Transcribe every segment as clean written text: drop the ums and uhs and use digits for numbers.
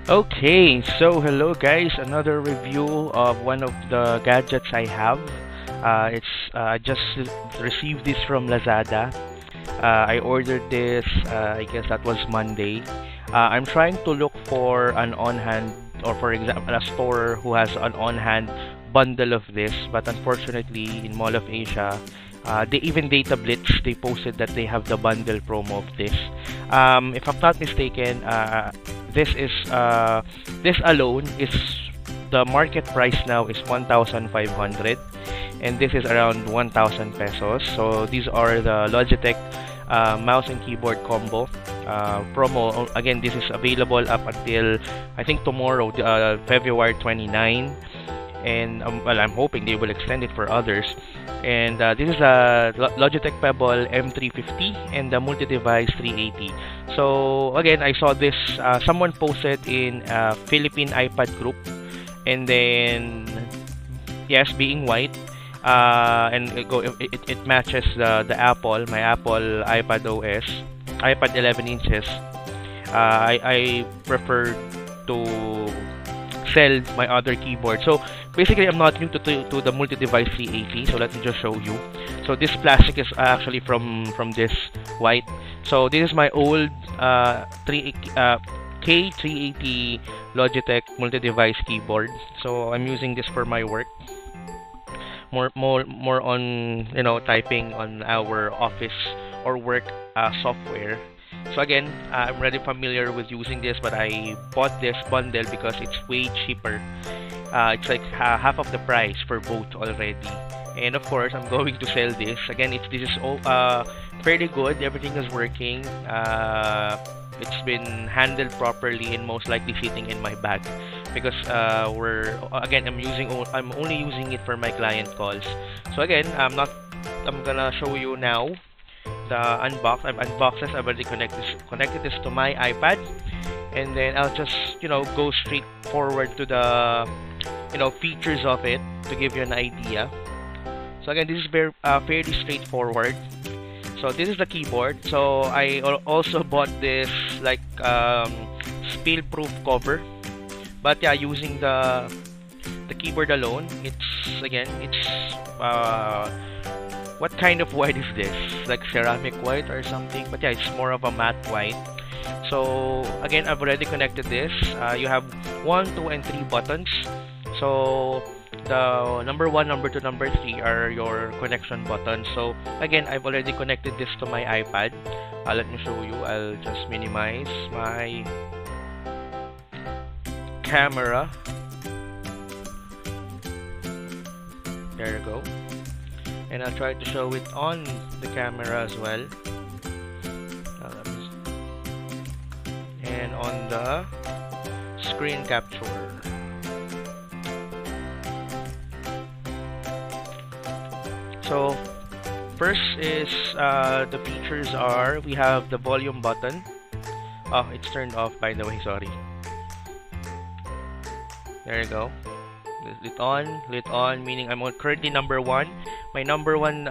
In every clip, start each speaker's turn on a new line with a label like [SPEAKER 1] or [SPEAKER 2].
[SPEAKER 1] Okay, so hello guys, another review of one of the gadgets I have. I just received this from Lazada. I ordered this, I guess that was Monday. I'm trying to look for an on-hand, or for example, a store who has an on-hand bundle of this, but unfortunately, in Mall of Asia, they even Data Blitz, they posted that they have the bundle promo of this. If I'm not mistaken, this is this alone is the market price now is 1,500, and this is around 1,000 pesos. So these are the Logitech mouse and keyboard combo promo. Again, this is available up until I think tomorrow, February 29, and well, I'm hoping they will extend it for others. And this is a Logitech Pebble M350 and the Multidevice 380. So again, I saw this. Someone posted in a Philippine iPad group, and then yes, being white, and it matches the Apple, my Apple iPad OS, iPad 11 inches. I prefer to sell my other keyboard. So basically, I'm not new to the multi-device 380. So let me just show you. So this plastic is actually from this white. So this is my old K380 Logitech multi-device keyboard. So I'm using this for my work. More on typing on our office or work software. So again, I'm already familiar with using this, but I bought this bundle because it's way cheaper. It's like half of the price for both already. And of course, I'm going to sell this. Again, this is all fairly good. Everything is working. It's been handled properly and most likely sitting in my bag because I'm only using it for my client calls. So again, I'm gonna show you now the I've unboxed this. I've already connected this to my iPad, and then I'll just go straight forward to the features of it to give you an idea. So again, this is very fairly straightforward. So this is the keyboard. So I also bought this like spill-proof cover, but yeah, using the keyboard alone, it's what kind of white is this? Like ceramic white or something? But yeah, it's more of a matte white. So again, I've already connected this. You have 1, 2, and 3 buttons. So the number 1, number 2, number 3 are your connection buttons. So again, I've already connected this to my iPad. Let me show you. I'll just minimize my camera. There you go. And I'll try to show it on the camera as well, and on the screen capture. So first is the features are, we have the volume button. Oh, it's turned off, by the way, sorry. There you go. Lit on, meaning I'm currently number 1. My number 1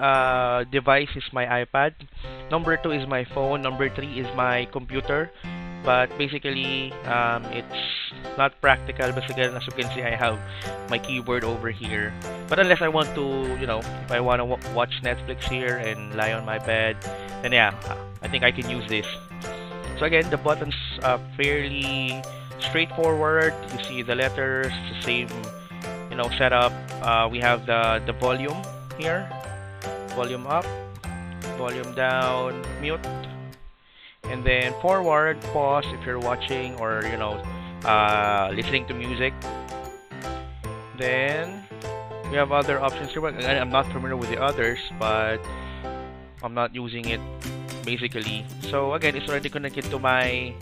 [SPEAKER 1] device is my iPad. Number 2 is my phone. Number 3 is my computer. But basically, it's not practical because again, as you can see, I have my keyboard over here. But unless I want to, if I want to watch Netflix here and lie on my bed, then yeah, I think I can use this. So again, the buttons are fairly straightforward. You see the letters, the same setup. We have the volume here, volume up, volume down, mute, and then forward, pause if you're watching or listening to music. Then we have other options here. Again, I'm not familiar with the others, but I'm not using it basically. So again, it's already connected to my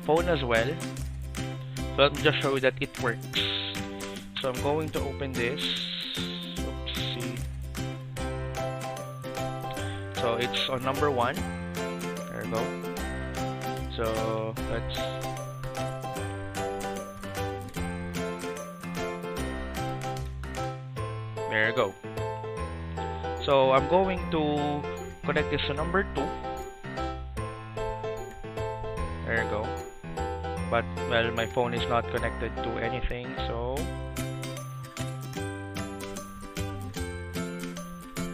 [SPEAKER 1] phone as well. So let me just show you that it works. So I'm going to open this. Oopsie. So it's on number 1. There we go. So there you go. So I'm going to connect this to number 2. There you go. but well, my phone is not connected to anything, so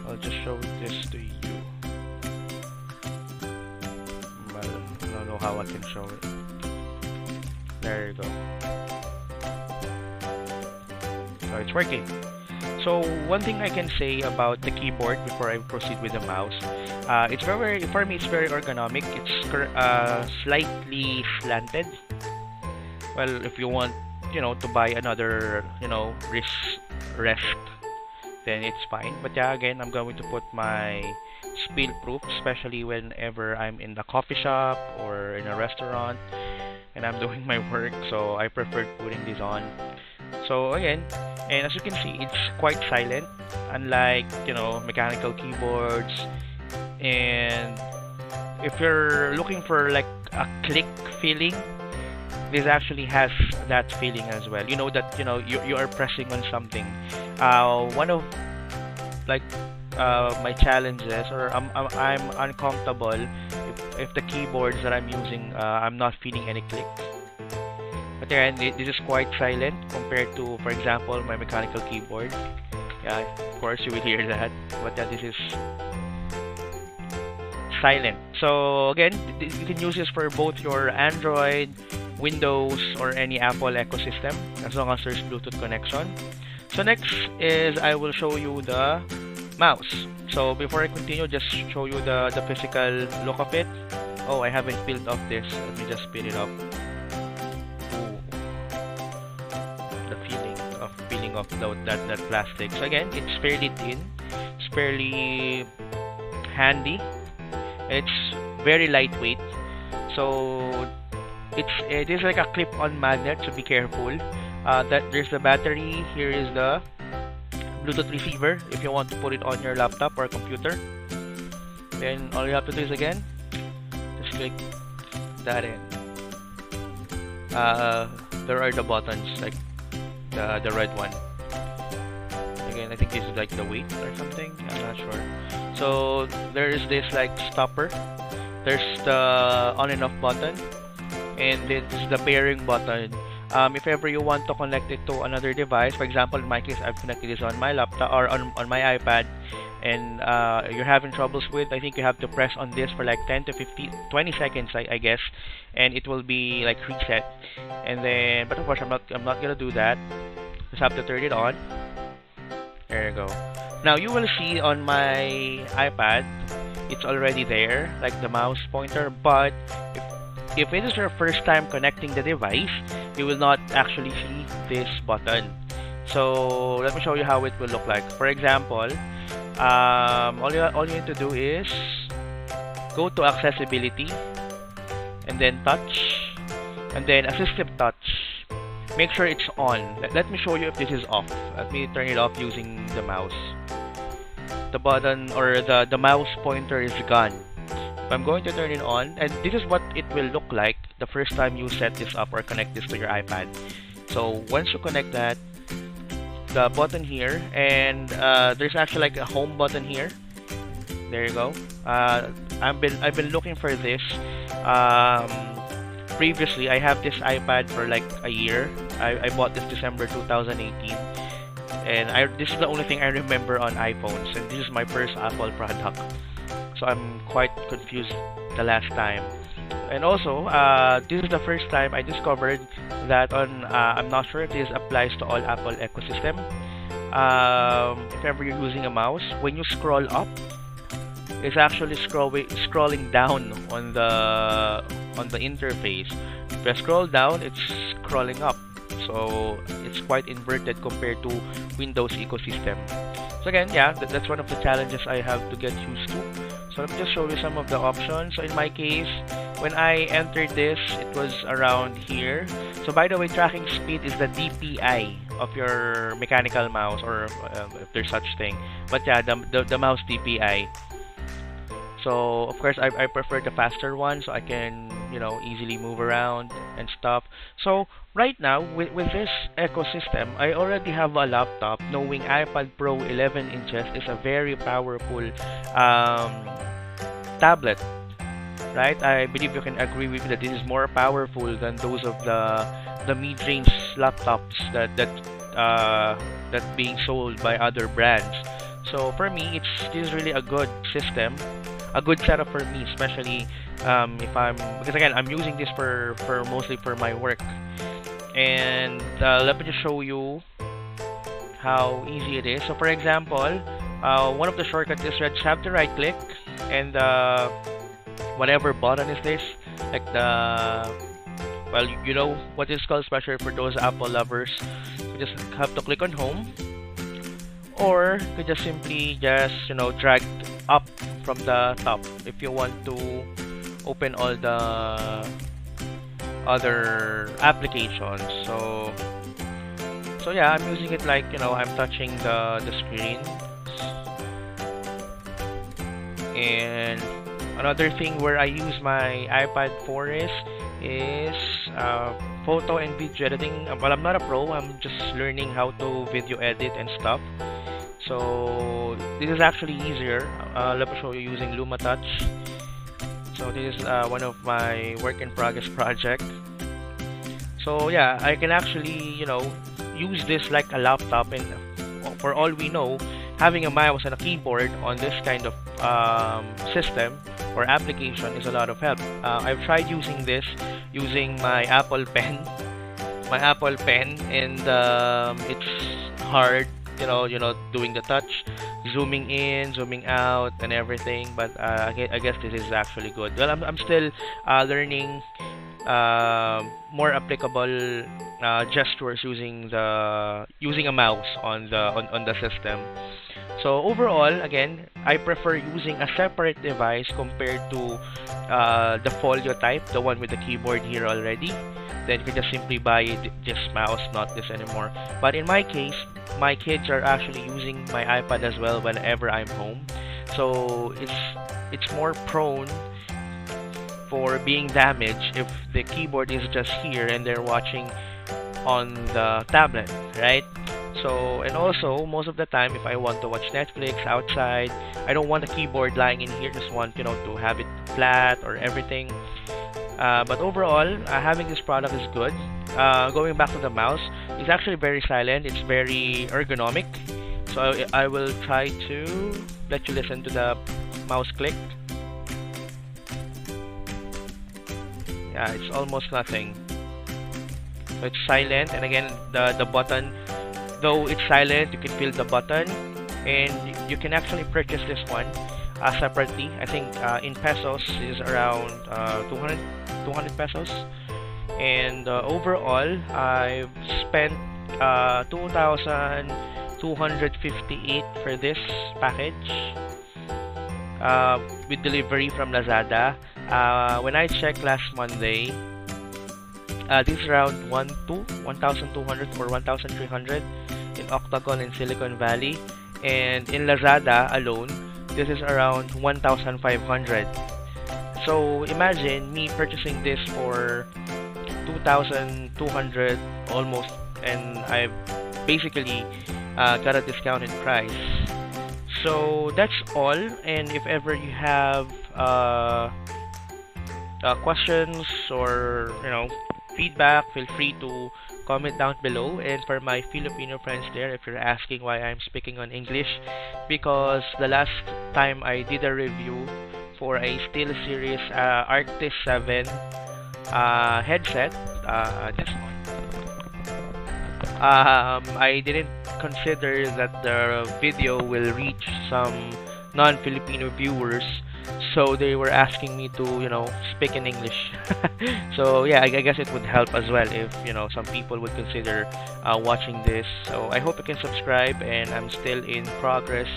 [SPEAKER 1] I'll just show this to you. Well, I don't know how I can show it. There you go. So it's working. So one thing I can say about the keyboard before I proceed with the mouse, it's very, for me, it's very ergonomic. It's slightly slanted. Well, if you want, to buy another, rest, then it's fine. But yeah, again, I'm going to put my spill proof, especially whenever I'm in the coffee shop or in a restaurant and I'm doing my work. So I prefer putting this on. So again, and as you can see, it's quite silent, unlike mechanical keyboards. And if you're looking for like a click feeling, this actually has that feeling as well. You know that you are pressing on something. One of like my challenges, or I'm uncomfortable if the keyboards that I'm using, I'm not feeling any click. But again, this is quite silent compared to, for example, my mechanical keyboard. Yeah, of course you will hear that, but yeah, this is silent. So again, you can use this for both your Android, Windows, or any Apple ecosystem, as long as there's Bluetooth connection. So next is I will show you the mouse. So before I continue, just show you the physical look of it. Oh, I haven't peeled off this. Let me just peel it off. Peeling off that plastic. So again, it's fairly thin, it's fairly handy, it's very lightweight. So it is like a clip-on magnet, so be careful. That there's the battery. Here is the Bluetooth receiver if you want to put it on your laptop or computer. Then all you have to do is again just click that in. There are the buttons, like the red one. Again, I think this is like the weight or something, I'm not sure. So there is this like stopper, there's the on and off button, and this is the pairing button. If ever you want to connect it to another device, for example, in my case, I've connected this on my laptop or on my iPad, and you're having troubles with, I think you have to press on this for like 10 to 20 seconds, I guess, and it will be like reset. And then, but of course, I'm not gonna do that. Just have to turn it on. There you go. Now you will see on my iPad, it's already there, like the mouse pointer. But if it is your first time connecting the device, you will not actually see this button. So let me show you how it will look like. For example, all you need to do is go to accessibility, and then touch, and then assistive touch. Make sure it's on. Let me show you if this is off. Let me turn it off using the mouse. The button or the mouse pointer is gone. If I'm going to turn it on, and this is what it will look like the first time you set this up or connect this to your iPad. So once you connect that, the button here, and there's actually like a home button here. There you go. I've been looking for this. Previously, I have this iPad for like a year. I bought this December 2018, and this is the only thing I remember on iPhones, and this is my first Apple product. So I'm quite confused the last time. And also, this is the first time I discovered that I'm not sure if this applies to all Apple ecosystem. If ever you're using a mouse, when you scroll up, it's actually scrolling down on the interface. If you scroll down, it's scrolling up. So it's quite inverted compared to Windows ecosystem. So again, yeah, that's one of the challenges I have to get used to. So let me just show you some of the options. So in my case, when I entered this, it was around here. So by the way, tracking speed is the DPI of your mechanical mouse, or if there's such thing. But yeah, the mouse DPI. So of course, I prefer the faster one, so I can easily move around and stuff. So right now with this ecosystem, I already have a laptop, knowing iPad Pro 11 inches is a very powerful tablet. right? I believe you can agree with me that this is more powerful than those of the mid-range laptops that being sold by other brands. So for me, this is really a good system, a good setup for me, especially if I'm because again I'm using this for mostly for my work. And let me just show you how easy it is. So for example, one of the shortcuts is just have to right click and whatever button is this, like well, you know what it's called, especially for those Apple lovers. You just have to click on home, or you could just simply drag up from the top if you want to open all the other applications. So yeah, I'm using it like I'm touching the screen. And another thing where I use my iPad for is photo and video editing. Well, I'm not a pro. I'm just learning how to video edit and stuff. So this is actually easier. Let me show you using LumaTouch. So this is one of my work in progress project. So yeah, I can actually use this like a laptop, and for all we know, having a mouse and a keyboard on this kind of system or application is a lot of help. I've tried using this using my Apple Pen, and it's hard, doing the touch, zooming in, zooming out, and everything. But I guess this is actually good. Well, I'm still learning more applicable gestures using a mouse on the system. So overall, again, I prefer using a separate device compared to the folio type, the one with the keyboard here already. Then you can just simply buy this mouse, not this anymore. But in my case, my kids are actually using my iPad as well whenever I'm home. So it's more prone for being damaged if the keyboard is just here and they're watching on the tablet, right? So, and also most of the time if I want to watch Netflix outside, I don't want the keyboard lying in here, just want to have it flat or everything. But overall, having this product is good. Going back to the mouse, it's actually very silent, it's very ergonomic. So I will try to let you listen to the mouse click. Yeah, it's almost nothing. So it's silent, and again the button, though it's silent, you can feel the button, and you can actually purchase this one separately. I think in pesos is around 200 pesos, and overall I've spent 2,258 for this package with delivery from Lazada. When I checked last Monday, this is around 1,200 or 1,300 in Octagon in Silicon Valley, and in Lazada alone, this is around 1,500. So imagine me purchasing this for 2,200 almost, and I've basically got a discounted price. So that's all, and if ever you have questions or feedback, feel free to comment down below. And for my Filipino friends there, if you're asking why I'm speaking on English, because the last time I did a review for a SteelSeries Arctis 7 headset, this one, I didn't consider that the video will reach some non-Filipino viewers, so they were asking me to speak in English. So yeah, I guess it would help as well if some people would consider watching this. So I hope you can subscribe, and I'm still in progress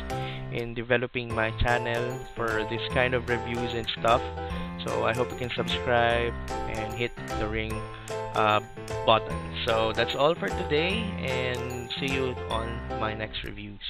[SPEAKER 1] in developing my channel for this kind of reviews and stuff. So I hope you can subscribe and hit the ring button. So that's all for today, and see you on my next reviews.